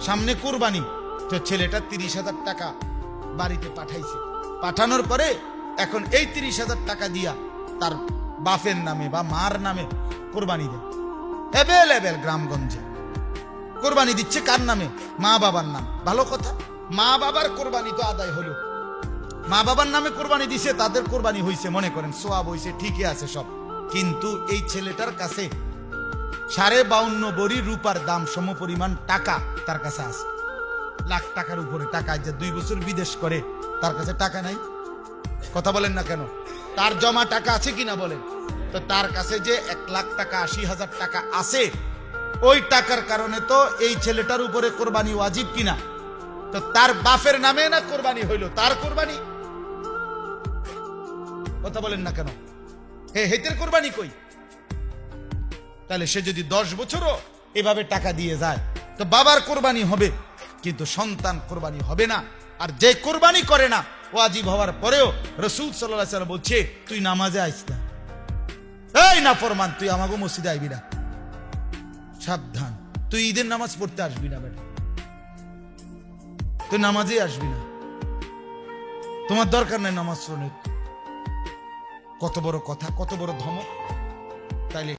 সামনে কুরবানি, তো ছেলেটা 30,000 টাকা বাড়িতে পাঠাইছে। পাঠানোর পরে এখন এই 30,000 টাকা দিয়া তার বাপের নামে বা মার নামে কোরবানি দেয়। এভেলেবেল গ্রামগঞ্জে কোরবানি দিচ্ছে কার নামে? মা বাবার নাম। ভালো কথা, মা বাবার কোরবানি তো আদায় হলো। মা বাবার নামে কোরবানি দিছে, তাদের কোরবানি হইছে, মনে করেন সোয়াব হইছে, ঠিকই আছে সব। কিন্তু এই ছেলেটার কাছে 52.5 ভরি রূপার দাম সমপরিমাণ টাকা তার কাছে আছে। লাখ টাকার উপরে টাকা, যে 2 বছর বিদেশ করে, তার কাছে টাকা নাই। কথা বলেন না কেন? তার জমা টাকা আছে কিনা বলেন? তো তার কাছে যে 1,80,000 টাকা আছে, ওই টাকার কারণে তো এই ছেলেটার উপরে কোরবানি ওয়াজিব কিনা? তো তার বাপের নামে না কোরবানি হইল, তার কোরবানি। কথা বলেন না কেন? হেতের কোরবানি কই? তাহলে সে যদি 10 বছরও এভাবে টাকা দিয়ে যায়, তো বাবার কোরবানি হবে, কিন্তু সন্তান কোরবানি হবে না। আর যে কোরবানি করে না ওয়াজিব হওয়ার পরেও, রাসূল সাল্লাল্লাহু আলাইহি ওয়াসাল্লাম বলছে, তুই নামাজে আইস না, এই নাফরমান, তুই আমাকে মসজিদে আইবি না, সাবধান, তুই ঈদের নামাজ পড়তে আসবি না, বেটা, তুই নামাজে আসবি না, তোমার দরকার নেই নামাজ পড়ে। কত বড় কথা, কত বড় ধমক!